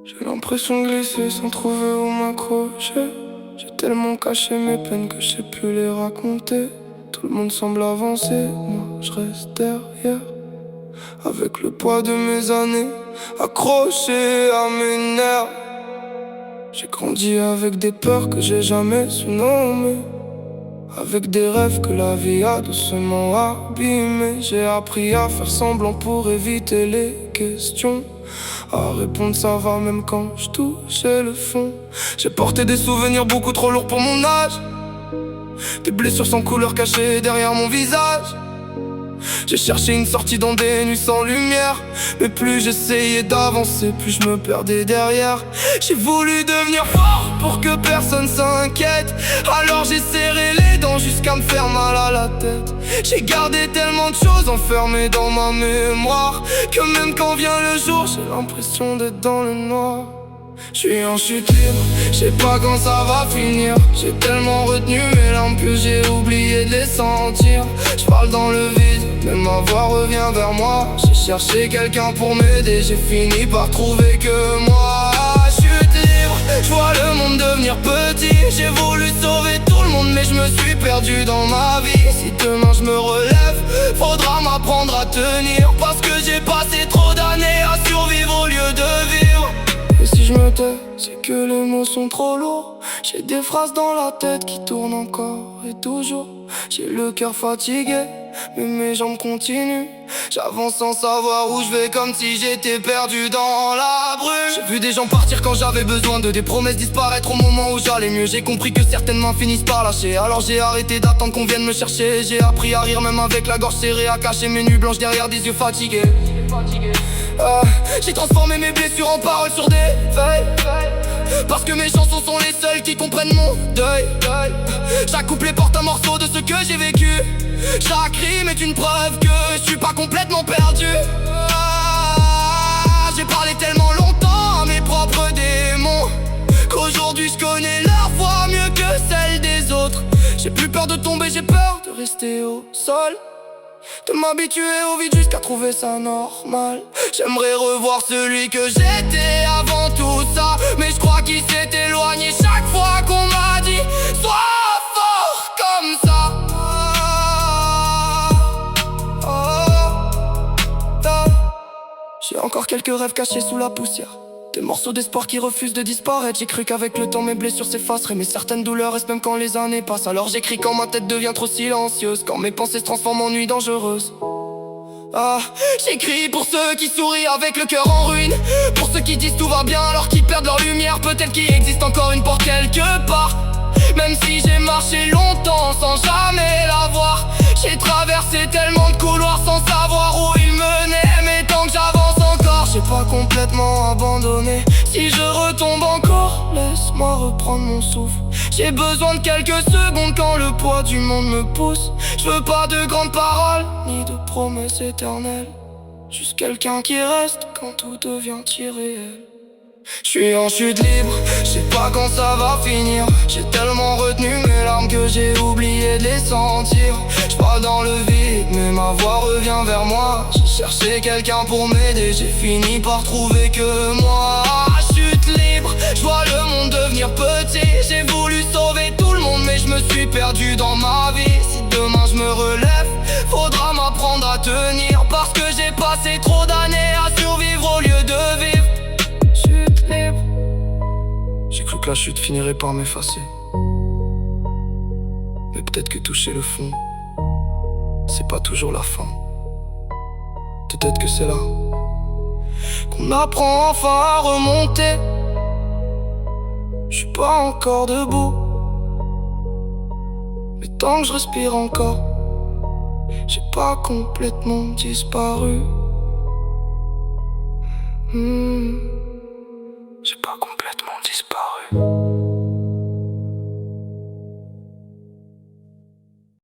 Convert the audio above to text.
J'ai l'impression de glisser sans trouver où m'accrocher. J'ai tellement caché mes peines que je sais plus les raconter. Tout le monde semble avancer, moi je reste derrière. Avec le poids de mes années, accroché à mes nerfs. J'ai grandi avec des peurs que j'ai jamais su nommer, avec des rêves que la vie a doucement abîmés. J'ai appris à faire semblant pour éviter les questions, à répondre ça va même quand je touchais le fond. J'ai porté des souvenirs beaucoup trop lourds pour mon âge, des blessures sans couleur cachées derrière mon visage. J'ai cherché une sortie dans des nuits sans lumière, mais plus j'essayais d'avancer, plus je me perdais derrière. J'ai voulu devenir fort pour que personne s'inquiète, alors j'ai serré les dents jusqu'à me faire mal à la tête. J'ai gardé tellement de choses enfermées dans ma mémoire que même quand vient le jour, j'ai l'impression d'être dans le noir. J'suis en chute libre, j'sais pas quand ça va finir. J'ai tellement retenu mes larmes que j'ai oublié de les sentir. J'parle dans le vide, mais ma voix revient vers moi. J'ai cherché quelqu'un pour m'aider, j'ai fini par trouver que moi. Chute libre, j'vois le monde devenir petit. J'ai voulu sauver tout le monde, mais je me suis perdu dans ma vie. Si demain je me relève, faudra m'apprendre à tenir, parce que j'ai passé trop d'années à survivre au lieu de vivre. Et si je me tais, c'est que les mots sont trop lourds. J'ai des phrases dans la tête qui tournent encore et toujours. J'ai le cœur fatigué, mais mes jambes continuent. J'avance sans savoir où je vais, comme si j'étais perdu dans la brume. J'ai vu des gens partir quand j'avais besoin d'eux, des promesses disparaître au moment où j'allais mieux. J'ai compris que certaines mains finissent par lâcher, alors j'ai arrêté d'attendre qu'on vienne me chercher. J'ai appris à rire même avec la gorge serrée, à cacher mes nuits blanches derrière des yeux fatigués. J'ai transformé mes blessures en paroles sur des feuilles, parce que mes chansons sont les seules qui comprennent mon deuil. Chaque couplet porte un morceau de ce que j'ai vécu. Chaque rime est une preuve que je suis pas complètement perdu. J'ai parlé tellement longtemps à mes propres démons qu'aujourd'hui je connais leur voix mieux que celle des autres. J'ai plus peur de tomber, j'ai peur de rester au sol, de m'habituer au vide jusqu'à trouver ça normal. J'aimerais revoir celui que j'étais avant tout ça, mais je crois qu'il s'est éloigné chaque fois qu'on m'a dit sois fort comme ça. J'ai encore quelques rêves cachés sous la poussière, des morceaux d'espoir qui refusent de disparaître. J'ai cru qu'avec le temps mes blessures s'effaceraient, mais certaines douleurs restent même quand les années passent. Alors j'écris quand ma tête devient trop silencieuse, quand mes pensées se transforment en nuits dangereuses. J'écris pour ceux qui sourient avec le cœur en ruine, pour ceux qui disent tout va bien alors qu'ils perdent leur lumière. Peut-être qu'il existe encore une porte quelque part, même si j'ai marché longtemps sans jamais la voir. J'ai traversé tellement de couloirs sans savoir où ils menaient, mais tant que j'avance encore, j'ai pas complètement abandonné. Si je retombe encore, laisse-moi reprendre mon souffle. J'ai besoin de quelques secondes quand le poids du monde me pousse. Je veux pas de grandes paroles, ni de promesses éternelles, juste quelqu'un qui reste quand tout devient irréel. J'suis en chute libre, j'sais pas quand ça va finir. J'ai tellement retenu mes larmes que j'ai oublié de les sentir. J'parle dans le vide, mais ma voix revient vers moi. J'ai cherché quelqu'un pour m'aider, j'ai fini par trouver que moi. Chute libre, j'vois le monde devenir petit. J'ai voulu sauver tout le monde, mais je me suis perdu dans ma vie. Si demain je me relève, faudra m'apprendre à tenir, parce que j'ai passé trop d'années à survivre au lieu de vivre. J'ai cru que la chute finirait par m'effacer, mais peut-être que toucher le fond, c'est pas toujours la fin. Peut-être que c'est là qu'on apprend enfin à remonter. J'suis pas encore debout, mais tant que je respire encore, j'ai pas complètement disparu.